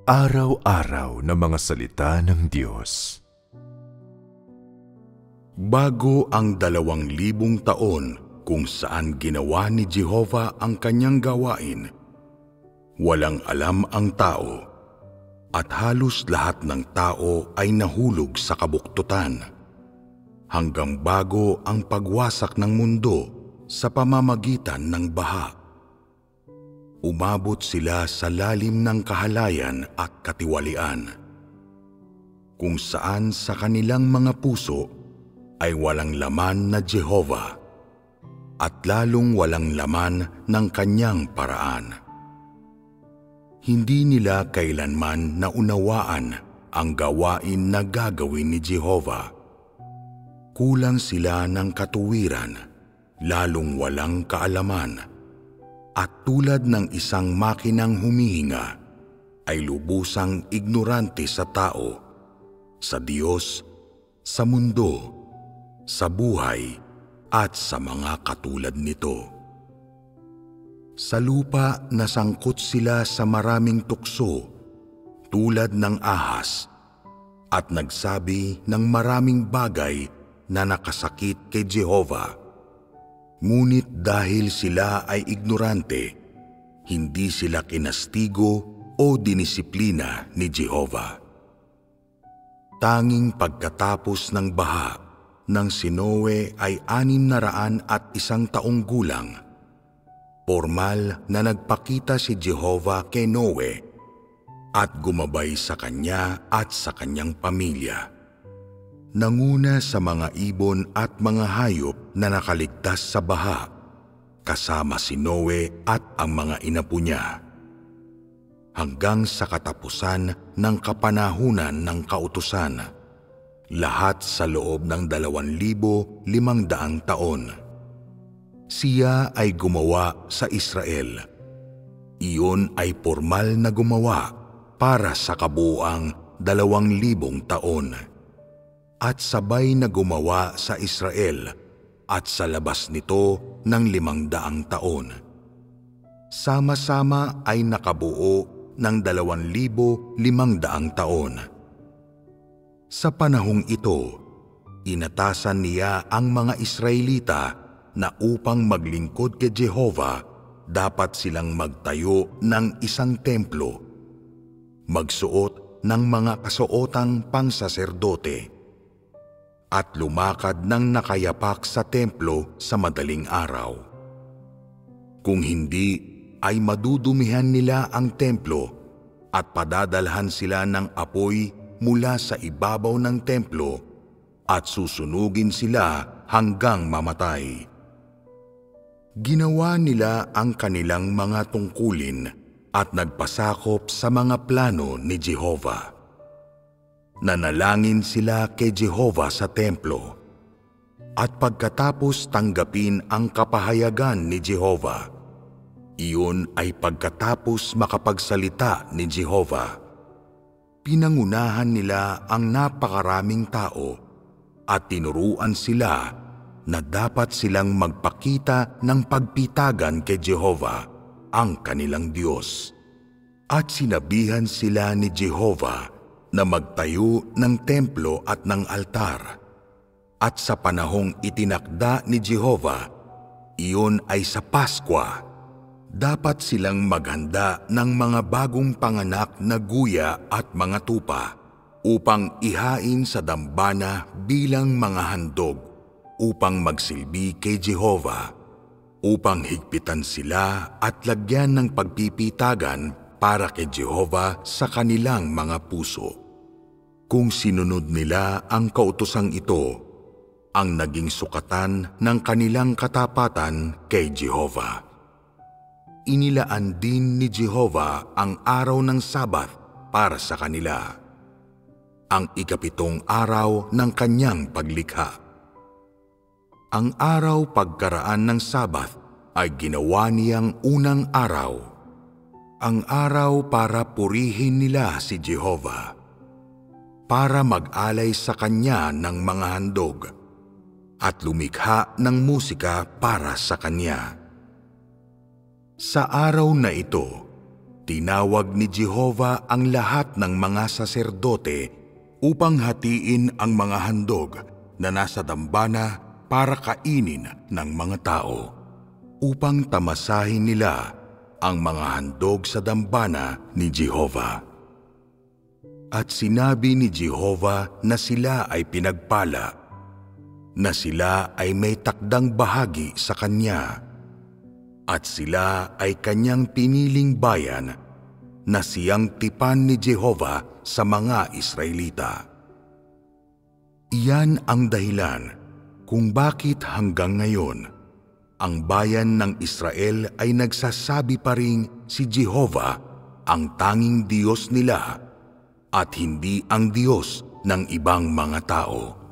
Araw-araw na mga salita ng Diyos. Bago ang 2,000 taon kung saan ginawa ni Jehovah ang kanyang gawain, walang alam ang tao, at halos lahat ng tao ay nahulog sa kabuktutan, hanggang bago ang pagwasak ng mundo sa pamamagitan ng baha. Umabot sila sa lalim ng kahalayan at katiwalian, kung saan sa kanilang mga puso ay walang laman na Jehovah, at lalong walang laman ng kanyang paraan. Hindi nila kailanman naunawaan ang gawain na gagawin ni Jehovah. Kulang sila ng katuwiran, lalong walang kaalaman, at tulad ng isang makinang humihinga, ay lubusang ignorante sa tao, sa Diyos, sa mundo, sa buhay, at sa mga katulad nito. Sa lupa nasangkot sila sa maraming tukso, tulad ng ahas, at nagsabi ng maraming bagay na nakasakit kay Jehovah. Ngunit dahil sila ay ignorante, hindi sila kinastigo o dinisiplina ni Jehovah. Tanging pagkatapos ng baha ng si Noe ay 601 taong gulang, formal na nagpakita si Jehovah kay Noe at gumabay sa kanya at sa kanyang pamilya. Nanguna sa mga ibon at mga hayop na nakaligtas sa baha, kasama si Noe at ang mga inapo niya, hanggang sa katapusan ng kapanahunan ng kautusan, lahat sa loob ng 2,500 taon. Siya ay gumawa sa Israel. Iyon ay formal na gumawa para sa kabuuang 2,000 taon. At sabay na gumawa sa Israel at sa labas nito ng 500 taon. Sama-sama ay nakabuo ng 2,500 taon. Sa panahong ito, inatasan niya ang mga Israelita na upang maglingkod kay Jehovah, dapat silang magtayo ng isang templo, magsuot ng mga kasuotang pangsaserdote, at lumakad ng nakayapak sa templo sa madaling araw. Kung hindi, ay madudumihan nila ang templo at padadalhan sila ng apoy mula sa ibabaw ng templo at susunugin sila hanggang mamatay. Ginawa nila ang kanilang mga tungkulin at nagpasakop sa mga plano ni Jehovah. Nanalangin sila kay Jehovah sa templo, at pagkatapos tanggapin ang kapahayagan ni Jehovah, iyon ay pagkatapos makapagsalita ni Jehovah. Pinangunahan nila ang napakaraming tao at tinuruan sila na dapat silang magpakita ng pagpitagan kay Jehovah, ang kanilang Diyos. At sinabihan sila ni Jehovah na magtayo ng templo at ng altar. At sa panahong itinakda ni Jehovah, iyon ay sa Paskwa, dapat silang maghanda ng mga bagong panganak na guya at mga tupa upang ihain sa dambana bilang mga handog upang magsilbi kay Jehovah, upang higpitan sila at lagyan ng pagpipitagan para kay Jehovah sa kanilang mga puso. Kung sinunod nila ang kautosang ito, ang naging sukatan ng kanilang katapatan kay Jehovah. Inilaan din ni Jehovah ang araw ng Sabat para sa kanila, ang 7 araw ng kanyang paglikha. Ang araw pagkaraan ng Sabat ay ginawa niyang unang araw, ang araw para purihin nila si Jehovah, para mag-alay sa kanya ng mga handog at lumikha ng musika para sa kanya. Sa araw na ito, tinawag ni Jehova ang lahat ng mga saserdote upang hatiin ang mga handog na nasa dambana para kainin ng mga tao, upang tamasahin nila ang mga handog sa dambana ni Jehova. At sinabi ni Jehova na sila ay pinagpala, na sila ay may takdang bahagi sa Kanya, at sila ay Kanyang piniling bayan na siyang tipan ni Jehova sa mga Israelita. Iyan ang dahilan kung bakit hanggang ngayon ang bayan ng Israel ay nagsasabi pa ring si Jehova ang tanging Diyos nila at hindi ang Diyos ng ibang mga tao.